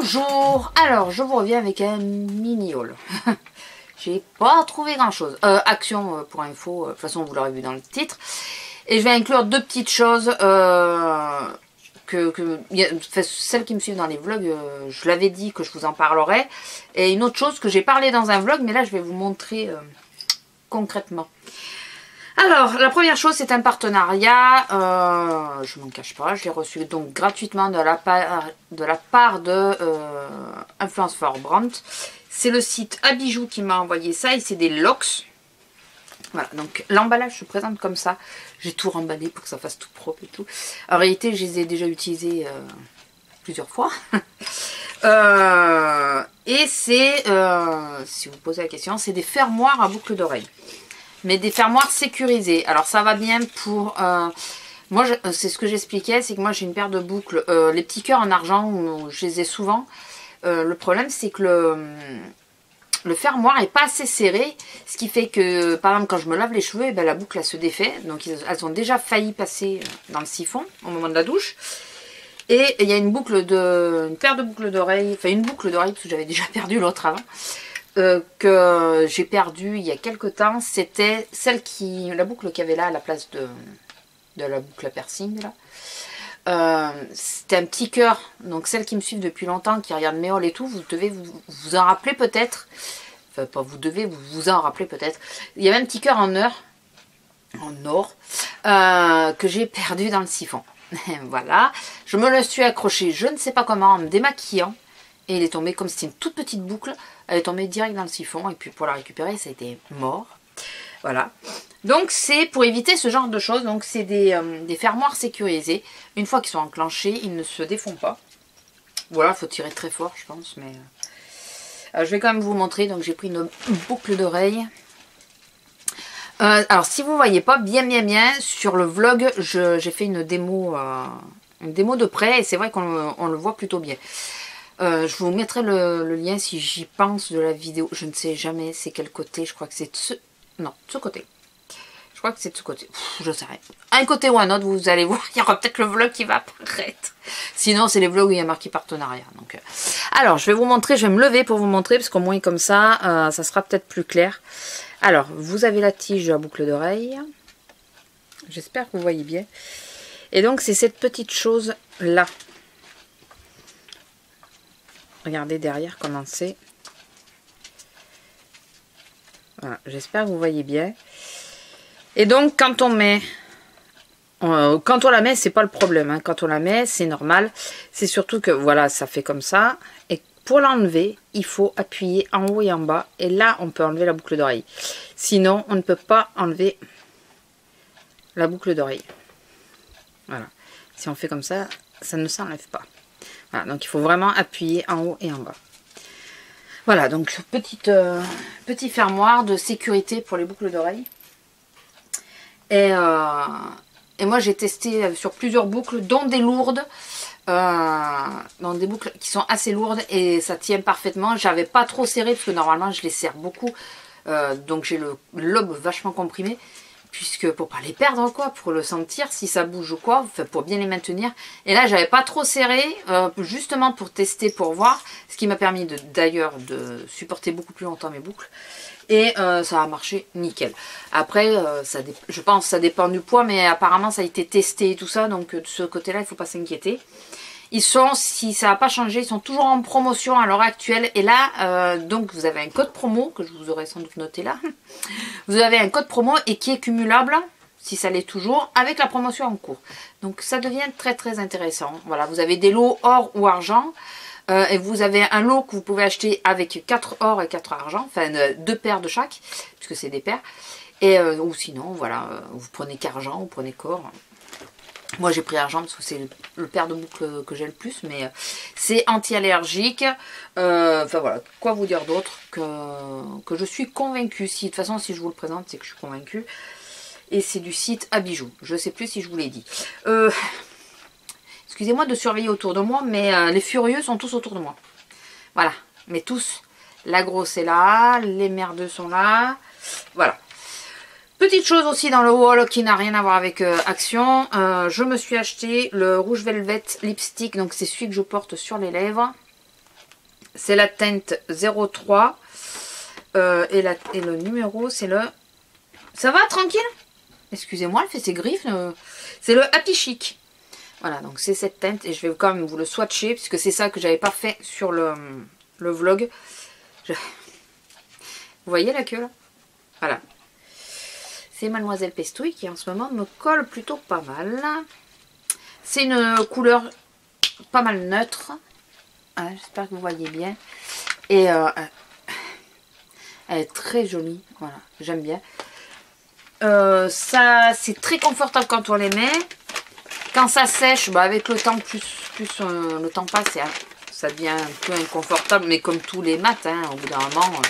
Bonjour. Alors je vous reviens avec un mini haul. J'ai pas trouvé grand chose. Action pour info, de toute façon vous l'aurez vu dans le titre. Et je vais inclure deux petites choses celles qui me suivent dans les vlogs, je l'avais dit que je vous en parlerai. Et une autre chose que j'ai parlé dans un vlog, mais là je vais vous montrer concrètement. Alors, la première chose, c'est un partenariat, je m'en cache pas, je l'ai reçu donc gratuitement de la part de Influence for Brand. C'est le site Abijou qui m'a envoyé ça et c'est des locks. Voilà, donc l'emballage se présente comme ça. J'ai tout remballé pour que ça fasse tout propre et tout. En réalité, je les ai déjà utilisés plusieurs fois. Et c'est, si vous posez la question, c'est des fermoirs à boucle d'oreille. Mais des fermoirs sécurisés. Alors ça va bien pour... moi, c'est ce que j'expliquais, c'est que moi j'ai une paire de boucles. Les petits cœurs en argent, je les ai souvent. Le problème, c'est que le fermoir n'est pas assez serré. Ce qui fait que, par exemple, quand je me lave les cheveux, la boucle elle se défait. Donc elles ont déjà failli passer dans le siphon au moment de la douche. Et il y a une paire de boucles d'oreilles, enfin une boucle d'oreille, parce que j'avais déjà perdu l'autre avant. Que j'ai perdu il y a quelques temps, c'était la boucle qu'il y avait là à la place de la boucle à piercing là. C'était un petit cœur, donc celles qui me suivent depuis longtemps, qui regardent mes hauls et tout, vous devez vous en rappeler peut-être. Enfin pas vous devez, vous en rappeler peut-être. Il y avait un petit cœur en or, que j'ai perdu dans le siphon. Voilà, je me le suis accroché, je ne sais pas comment, en me démaquillant. Et il est tombé, comme c'était une toute petite boucle, elle est tombée direct dans le siphon. Et puis pour la récupérer, ça a été mort. Voilà. Donc c'est pour éviter ce genre de choses. Donc c'est des fermoirs sécurisés. Une fois qu'ils sont enclenchés, ils ne se défont pas. Voilà, il faut tirer très fort, je pense. Mais je vais quand même vous montrer. Donc j'ai pris une boucle d'oreille. Alors si vous ne voyez pas bien, sur le vlog, j'ai fait une démo de près. Et c'est vrai qu'on le voit plutôt bien. Je vous mettrai le lien si j'y pense de la vidéo. Je ne sais jamais c'est quel côté. Je crois que c'est de ce... Non, de ce côté. Je crois que c'est de ce côté. Je sais rien. Un côté ou un autre, vous allez voir. Il y aura peut-être le vlog qui va apparaître. Sinon, c'est les vlogs où il y a marqué partenariat. Donc, alors, je vais vous montrer. Je vais me lever pour vous montrer. Parce qu'au moins, comme ça, ça sera peut-être plus clair. Alors, vous avez la tige à boucle d'oreille. J'espère que vous voyez bien. Et donc, c'est cette petite chose-là. Regardez derrière comment c'est. Voilà, j'espère que vous voyez bien. Et donc, quand on la met, c'est pas le problème. Hein. Quand on la met, c'est normal. C'est surtout que, voilà, ça fait comme ça. Et pour l'enlever, il faut appuyer en haut et en bas. Et là, on peut enlever la boucle d'oreille. Sinon, on ne peut pas enlever la boucle d'oreille. Voilà. Si on fait comme ça, ça ne s'enlève pas. Voilà, donc il faut vraiment appuyer en haut et en bas. Voilà, donc petit fermoir de sécurité pour les boucles d'oreilles. Et moi j'ai testé sur plusieurs boucles, dont des lourdes, dans des boucles qui sont assez lourdes et ça tient parfaitement. J'avais pas trop serré parce que normalement je les serre beaucoup, donc j'ai le lobe vachement comprimé. Puisque pour pas les perdre quoi, pour le sentir si ça bouge ou quoi, pour bien les maintenir. Et là j'avais pas trop serré, justement pour tester, pour voir, ce qui m'a permis d'ailleurs de supporter beaucoup plus longtemps mes boucles. Et ça a marché nickel. Après, je pense que ça dépend du poids, mais apparemment ça a été testé et tout ça, donc de ce côté-là il faut pas s'inquiéter. Ils sont, si ça n'a pas changé, ils sont toujours en promotion à l'heure actuelle. Et là, donc vous avez un code promo, que je vous aurais sans doute noté là. Vous avez un code promo et qui est cumulable, si ça l'est toujours, avec la promotion en cours. Donc ça devient très intéressant. Voilà, vous avez des lots or ou argent. Et vous avez un lot que vous pouvez acheter avec 4 or et 4 argent. Enfin, 2 paires de chaque, puisque c'est des paires. Et, ou sinon, voilà, vous prenez qu'argent, vous prenez qu'or. Moi j'ai pris argent parce que c'est le paire de boucles que j'ai le plus, mais c'est anti-allergique. Enfin voilà, quoi vous dire d'autre que je suis convaincue. Si, de toute façon, si je vous le présente, c'est que je suis convaincue. Et c'est du site Abijou. Je ne sais plus si je vous l'ai dit. Excusez-moi de surveiller autour de moi, mais les furieux sont tous autour de moi. Voilà, mais tous. La grosse est là, les merdeux sont là. Voilà. Petite chose aussi dans le haul qui n'a rien à voir avec Action, je me suis acheté le rouge velvet lipstick, donc c'est celui que je porte sur les lèvres. C'est la teinte 03. Et le numéro, c'est le... Ça va, tranquille? Excusez-moi, elle fait ses griffes. C'est le Happy Chic. Voilà, donc c'est cette teinte. Et je vais quand même vous le swatcher, puisque c'est ça que j'avais pas fait sur le vlog. Vous voyez la queue, là? Voilà. C'est Mademoiselle Pestouille qui, en ce moment, me colle plutôt pas mal. C'est une couleur pas mal neutre. J'espère que vous voyez bien. Et elle est très jolie. Voilà, j'aime bien. Ça, c'est très confortable quand on les met. Quand ça sèche, bah, avec le temps, plus le temps passe, ça devient un peu inconfortable. Mais comme tous les matins, au bout d'un moment,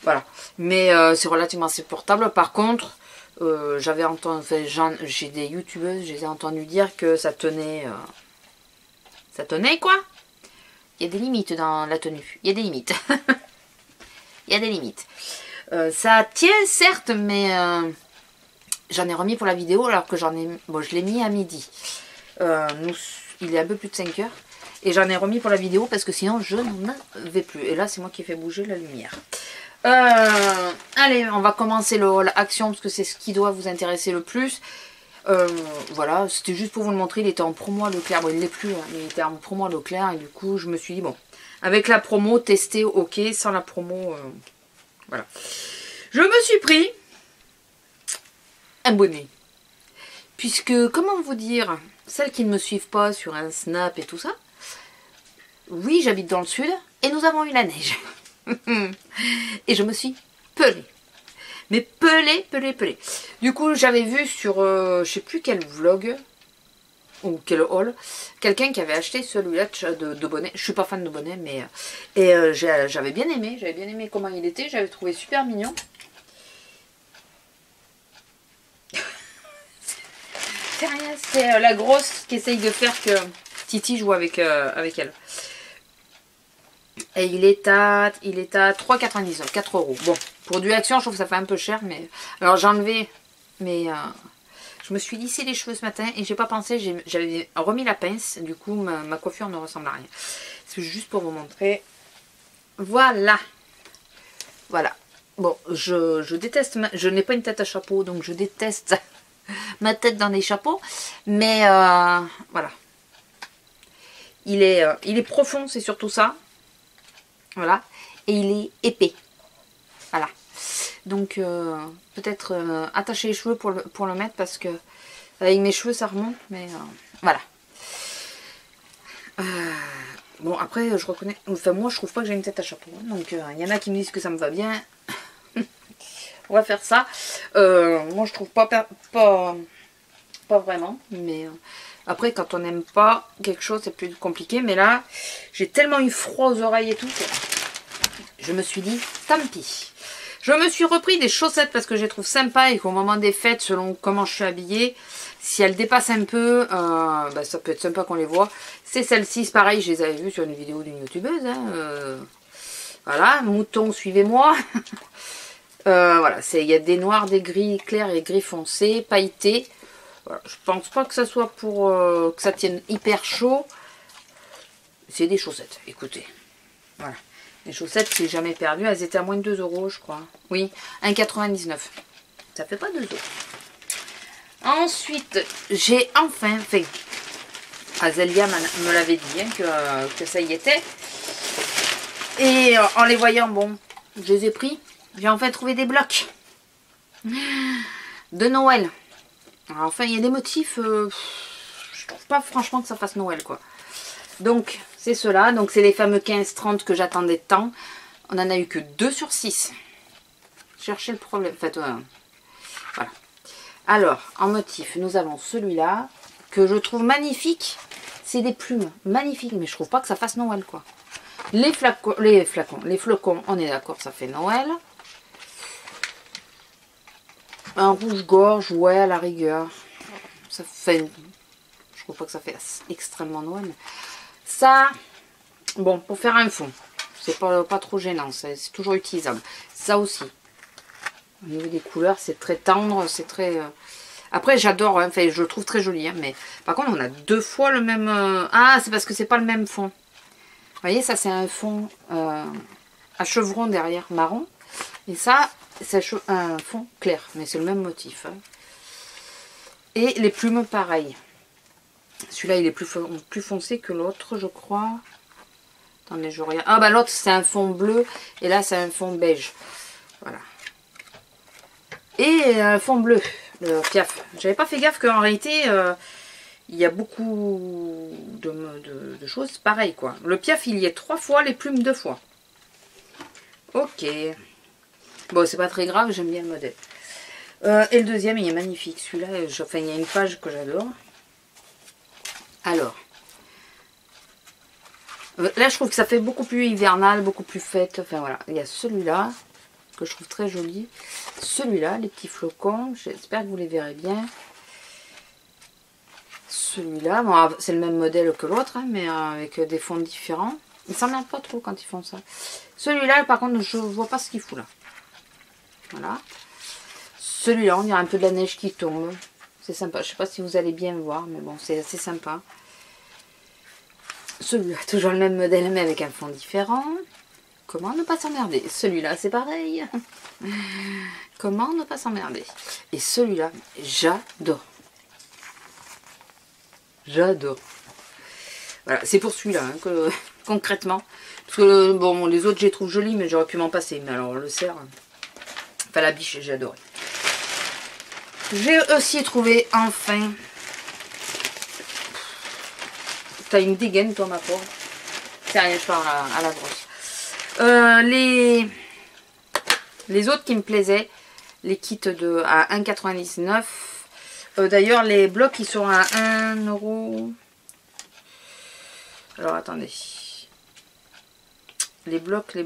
voilà. Mais c'est relativement supportable. Par contre, j'avais entendu, enfin, j'ai des youtubeuses, je les ai entendu dire que ça tenait. Ça tenait quoi? Il y a des limites dans la tenue. Il y a des limites. Il y a des limites. Ça tient certes, mais j'en ai remis pour la vidéo alors que bon, je l'ai mis à midi. Il est un peu plus de 5 heures. Et j'en ai remis pour la vidéo parce que sinon je n'en avais plus. Et là c'est moi qui ai fait bouger la lumière. Allez, on va commencer le haul action parce que c'est ce qui doit vous intéresser le plus. Voilà, c'était juste pour vous le montrer. Il était en promo à Leclerc. Bon, il ne l'est plus, hein, mais il était en promo à Leclerc. Et du coup, je me suis dit, bon, avec la promo, tester, ok. Sans la promo, voilà. Je me suis pris un bonnet. Puisque, comment vous dire, celles qui ne me suivent pas sur un Snap et tout ça, oui, j'habite dans le sud et nous avons eu la neige. Et je me suis pelée. Mais pelée. Du coup, j'avais vu sur, je sais plus quel vlog, ou quel haul, quelqu'un qui avait acheté celui-là de bonnet. Je suis pas fan de bonnet, mais... j'avais bien aimé comment il était. J'avais trouvé super mignon. C'est rien, c'est la grosse qui essaye de faire que Titi joue avec elle. Et il est à 3,99, 4 €. Bon, pour du action, je trouve que ça fait un peu cher, mais... Alors j'ai enlevé, mais je me suis lissé les cheveux ce matin et j'ai pas pensé, j'avais remis la pince, du coup ma coiffure ne ressemble à rien. C'est juste pour vous montrer. Voilà. Voilà. Bon, je déteste, je n'ai pas une tête à chapeau, donc je déteste ma tête dans les chapeaux, mais voilà. Il est profond, c'est surtout ça. Voilà, et il est épais. Voilà. Donc, peut-être attacher les cheveux pour le mettre parce que avec mes cheveux ça remonte, mais voilà. Bon, après, je reconnais. Enfin, moi je trouve pas que j'ai une tête à chapeau. Hein, donc, il y en a qui me disent que ça me va bien. On va faire ça. Moi je trouve pas vraiment, mais. Après, quand on n'aime pas quelque chose, c'est plus compliqué. Mais là, j'ai tellement eu froid aux oreilles et tout que je me suis dit, tant pis. Je me suis repris des chaussettes parce que je les trouve sympas et qu'au moment des fêtes, selon comment je suis habillée, si elles dépassent un peu, bah, ça peut être sympa qu'on les voit. C'est celles-ci, pareil, je les avais vues sur une vidéo d'une youtubeuse. Hein, voilà, mouton, suivez-moi. Voilà, il y a des noirs, des gris clairs et gris foncés, pailletés. Voilà, je pense pas que ça soit pour que ça tienne hyper chaud. C'est des chaussettes, écoutez. Voilà. Les chaussettes, c'est jamais perdu. Elles étaient à moins de 2 €, je crois. Oui, 1,99 €. Ça fait pas 2 €. Ensuite, j'ai enfin fait. Azélia me l'avait dit hein, que ça y était. Et en les voyant, bon, je les ai pris. J'ai enfin trouvé des blocs de Noël. Alors, enfin, il y a des motifs, je trouve pas franchement que ça fasse Noël, quoi. Donc, c'est cela. Donc, c'est les fameux 15-30 que j'attendais tant. On en a eu que 2 sur 6. Cherchez le problème. En fait, voilà. Alors, en motif, nous avons celui-là, que je trouve magnifique. C'est des plumes magnifiques, mais je trouve pas que ça fasse Noël, quoi. Les flocons, on est d'accord, ça fait Noël. Un rouge-gorge, ouais, à la rigueur. Ça fait... Je trouve pas que ça fait extrêmement Noël. Ça, bon, pour faire un fond, c'est pas trop gênant, c'est toujours utilisable. Ça aussi, au niveau des couleurs, c'est très tendre, c'est très... Après, j'adore, hein, enfin, je le trouve très joli, hein, mais par contre, on a 2 fois le même... Ah, c'est parce que c'est pas le même fond. voyez, ça c'est un fond à chevron derrière marron. Et ça, c'est un fond clair. Mais c'est le même motif. Hein. Et les plumes, pareil. Celui-là, il est plus foncé que l'autre, je crois. Attendez, je regarde. Ah, bah l'autre, c'est un fond bleu. Et là, c'est un fond beige. Voilà. Et un fond bleu, le Piaf. J'avais pas fait gaffe qu'en réalité, il y a beaucoup de choses pareilles, quoi. Le Piaf, il y est 3 fois, les plumes 2 fois. Ok. Bon, c'est pas très grave, j'aime bien le modèle. Et le deuxième, il est magnifique. Celui-là, enfin, il y a une page que j'adore. Alors. Là, je trouve que ça fait beaucoup plus hivernal, beaucoup plus fête. Enfin, voilà. Il y a celui-là, que je trouve très joli. Celui-là, les petits flocons. J'espère que vous les verrez bien. Celui-là, bon, c'est le même modèle que l'autre, hein, mais avec des fonds différents. Ils s'emmerdent pas trop quand ils font ça. Celui-là, par contre, je vois pas ce qu'il fout là. Voilà. Celui-là, on dirait un peu de la neige qui tombe. C'est sympa. Je sais pas si vous allez bien voir, mais bon, c'est assez sympa. Celui-là, toujours le même modèle, mais avec un fond différent. Comment ne pas s'emmerder? Celui-là, c'est pareil. Comment ne pas s'emmerder? Et celui-là, j'adore. J'adore. Voilà, c'est pour celui-là hein, que concrètement. Parce que bon, les autres, je les trouve jolis, mais j'aurais pu m'en passer. Mais alors, le cerf, enfin la biche, j'ai adoré. J'ai aussi trouvé enfin. T'as une dégaine, toi, ma pauvre. C'est rien, je pars à la brosse. Les autres qui me plaisaient, les kits à 1,99 €. D'ailleurs, les blocs, ils sont à 1 €. Alors, attendez. Les blocs.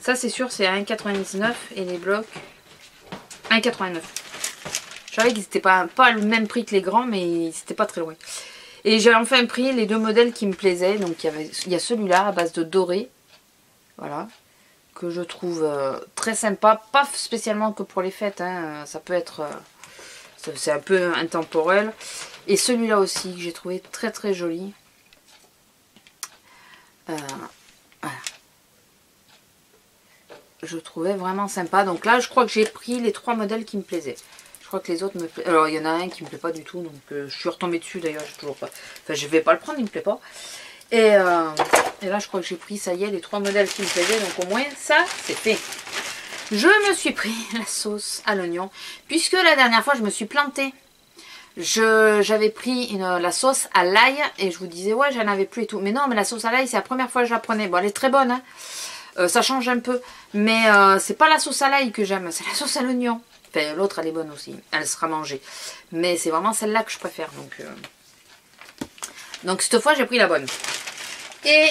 Ça, c'est sûr, c'est à 1,99 € et les blocs, 1,89 €. Je savais qu'ils n'étaient pas le même prix que les grands, mais c'était pas très loin. Et j'ai enfin pris les 2 modèles qui me plaisaient. Donc, il y a celui-là à base de doré. Voilà. Que je trouve très sympa. Pas spécialement que pour les fêtes. Hein. Ça peut être... c'est un peu intemporel. Et celui-là aussi que j'ai trouvé très très joli. Voilà. Je trouvais vraiment sympa. Donc là, je crois que j'ai pris les 3 modèles qui me plaisaient. Je crois que les autres me plaisent. Alors, il y en a un qui me plaît pas du tout. Donc, je suis retombée dessus d'ailleurs. J'ai toujours pas... Enfin, je vais pas le prendre, il me plaît pas. Et là, je crois que j'ai pris, ça y est, les 3 modèles qui me plaisaient. Donc, au moins, ça, c'est fait. Je me suis pris la sauce à l'oignon. Puisque la dernière fois, je me suis plantée. J'avais pris la sauce à l'ail. Et je vous disais, ouais, j'en avais plus et tout. Mais non, mais la sauce à l'ail, c'est la première fois que je la prenais. Bon, elle est très bonne, hein. Ça change un peu. Mais c'est pas la sauce à l'ail que j'aime. C'est la sauce à l'oignon. Enfin, l'autre, elle est bonne aussi. Elle sera mangée. Mais c'est vraiment celle-là que je préfère. Donc cette fois, j'ai pris la bonne. Et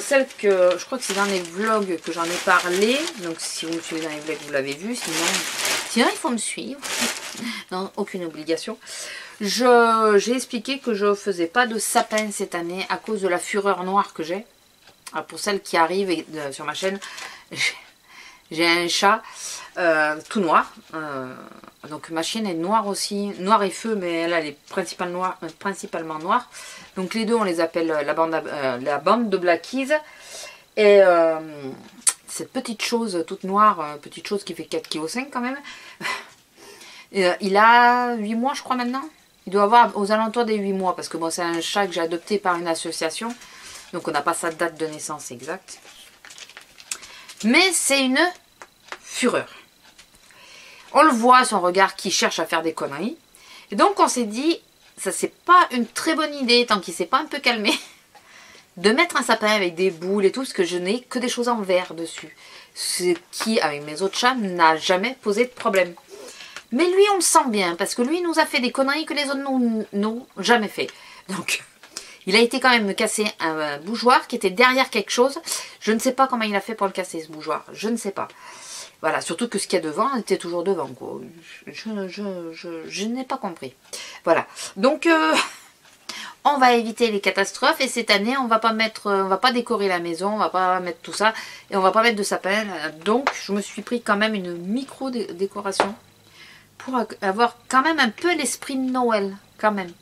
celle que... Je crois que c'est dans les vlogs que j'en ai parlé. Donc si vous me suivez dans les vlogs, vous l'avez vu. Sinon, il faut me suivre. Non, aucune obligation. J'ai expliqué que je ne faisais pas de sapin cette année à cause de la fureur noire que j'ai. Pour celles qui arrivent sur ma chaîne, j'ai un chat tout noir. Donc ma chienne est noire aussi, noire et feu, mais elle est principalement noire. Donc les deux, on les appelle la bande de Blackies. Et cette petite chose toute noire, petite chose qui fait 4,5 kg quand même, il a 8 mois je crois maintenant. Il doit avoir aux alentours des 8 mois, parce que bon, c'est un chat que j'ai adopté par une association. Donc on n'a pas sa date de naissance exacte. Mais c'est une fureur. On le voit, son regard qui cherche à faire des conneries. Et donc on s'est dit, ça c'est pas une très bonne idée, tant qu'il s'est pas un peu calmé, de mettre un sapin avec des boules et tout, parce que je n'ai que des choses en verre dessus. Ce qui, avec mes autres chats, n'a jamais posé de problème. Mais lui, on le sent bien, parce que lui, il nous a fait des conneries que les autres n'ont jamais fait. Donc... il a été quand même me casser un bougeoir qui était derrière quelque chose. Je ne sais pas comment il a fait pour le casser, ce bougeoir. Je ne sais pas. Voilà, surtout que ce qu'il y a devant était toujours devant, quoi. Je n'ai pas compris. Voilà. Donc, on va éviter les catastrophes. Et cette année, on va pas décorer la maison. On va pas mettre tout ça. Et on va pas mettre de sapin. Donc, je me suis pris quand même une micro-décoration. Pour avoir quand même un peu l'esprit de Noël. Quand même.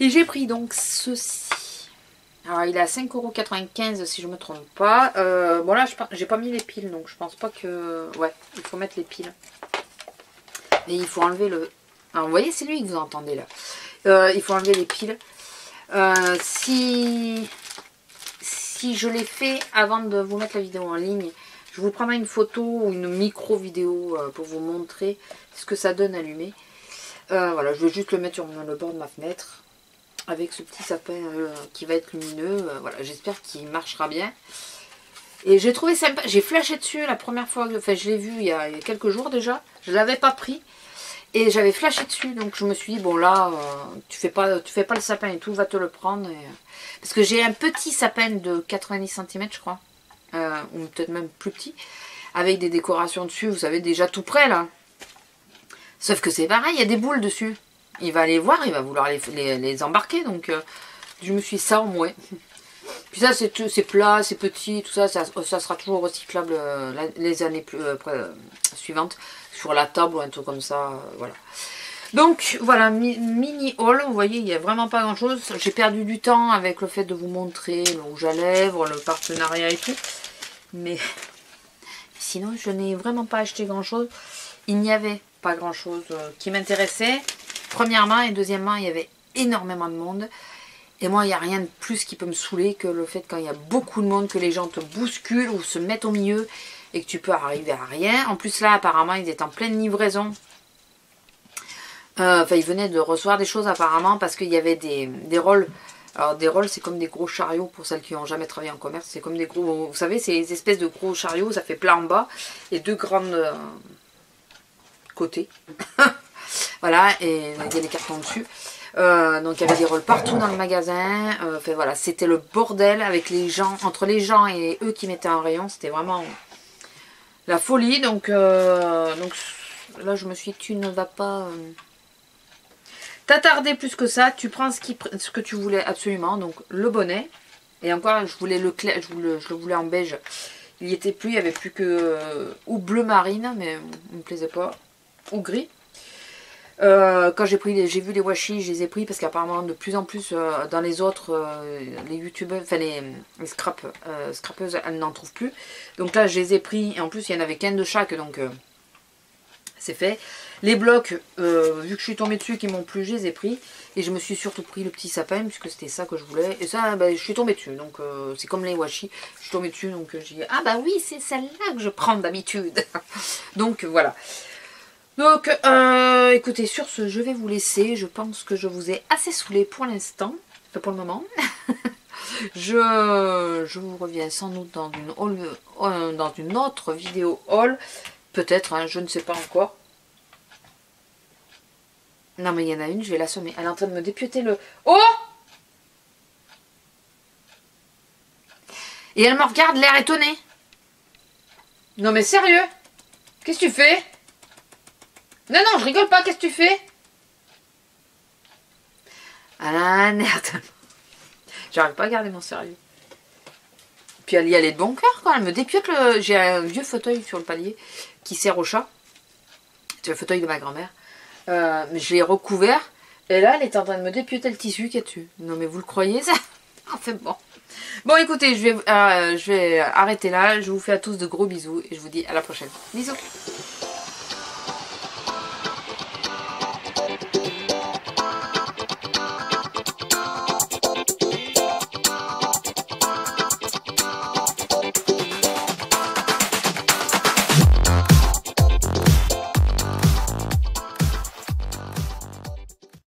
Et j'ai pris donc ceci. Alors il est à 5,95 € si je me trompe pas. Bon là j'ai pas mis les piles donc je pense pas que... Ouais, il faut mettre les piles. Et il faut enlever le... Alors vous voyez c'est lui que vous entendez là. Il faut enlever les piles. Si je l'ai fait avant de vous mettre la vidéo en ligne, je vous prendrai une photo ou une micro vidéo pour vous montrer ce que ça donne allumé. Voilà, je vais juste le mettre sur le bord de ma fenêtre. Avec ce petit sapin qui va être lumineux. Voilà, j'espère qu'il marchera bien. Et j'ai trouvé sympa. J'ai flashé dessus la première fois. Enfin, je l'ai vu il y a quelques jours déjà. Je ne l'avais pas pris. Et j'avais flashé dessus. Donc je me suis dit, bon là, tu fais pas le sapin et tout. Va te le prendre. Parce que j'ai un petit sapin de 90 cm, je crois. Ou peut-être même plus petit. Avec des décorations dessus. Vous savez, déjà tout prêt là. Sauf que c'est pareil, il y a des boules dessus. Il va aller voir, il va vouloir les embarquer. Donc, je me suis dit, ça au moins. Puis ça, c'est plat, c'est petit, tout ça, ça sera toujours recyclable les années suivantes. Sur la table ou un truc comme ça, voilà. Donc, voilà, mini haul. Vous voyez, il n'y a vraiment pas grand-chose. J'ai perdu du temps avec le fait de vous montrer le rouge à lèvres, le partenariat et tout. Mais sinon, je n'ai vraiment pas acheté grand-chose. Il n'y avait pas grand-chose qui m'intéressait. Premièrement et deuxièmement, il y avait énormément de monde. Et moi, il n'y a rien de plus qui peut me saouler que le fait quand il y a beaucoup de monde, que les gens te bousculent ou se mettent au milieu et que tu peux arriver à rien. En plus là, apparemment, ils étaient en pleine livraison. Enfin, ils venaient de recevoir des choses apparemment parce qu'il y avait des rôles. Alors des rôles, c'est comme des gros chariots pour celles qui n'ont jamais travaillé en commerce. C'est comme des gros, vous savez, c'est des espèces de gros chariots. Ça fait plat en bas et deux grandes côtés. Voilà, et il y a des cartons dessus. Donc il y avait des rôles partout dans le magasin. Enfin voilà, c'était le bordel avec les gens, entre les gens et eux qui mettaient en rayon. C'était vraiment la folie. Donc là, je me suis dit, tu ne vas pas t'attarder plus que ça. Tu prends ce que tu voulais absolument. Donc le bonnet. Et encore, je voulais le clair, je le voulais en beige. Il n'y était plus, il n'y avait plus que ou bleu marine, mais il ne me plaisait pas. Ou gris. Quand j'ai vu les washi, je les ai pris parce qu'apparemment de plus en plus dans les autres, les youtubeurs, enfin les scrapeuses, elles n'en trouvent plus. Donc là je les ai pris et en plus il y en avait qu'un de chaque, donc c'est fait. Les blocs, vu que je suis tombée dessus qui m'ont plu, je les ai pris. Et je me suis surtout pris le petit sapin puisque c'était ça que je voulais. Et ça, bah, je suis tombée dessus. Donc c'est comme les washi, je suis tombée dessus. Donc j'ai dit, ah bah oui, c'est celle-là que je prends d'habitude. Donc voilà. Donc, écoutez, sur ce, je vais vous laisser. Je pense que je vous ai assez saoulé pour l'instant, enfin pour le moment. je vous reviens sans doute dans une autre vidéo haul. Peut-être, hein, je ne sais pas encore. Non, mais il y en a une, je vais l'assommer. Elle est en train de me dépioter le... Oh! Et elle me regarde, l'air étonné. Non, mais sérieux? Qu'est-ce que tu fais? Non, non, je rigole pas, qu'est-ce que tu fais? Ah, merde. J'arrive pas à garder mon sérieux. Puis elle y allait de bon cœur quand elle me dépiote le... J'ai un vieux fauteuil sur le palier qui sert au chat. C'est le fauteuil de ma grand-mère. Je l'ai recouvert. Et là, elle est en train de me dépioter le tissu qu'il y a dessus. Non, mais vous le croyez, ça? Enfin bon. Bon, écoutez, je vais arrêter là. Je vous fais à tous de gros bisous. Et je vous dis à la prochaine. Bisous.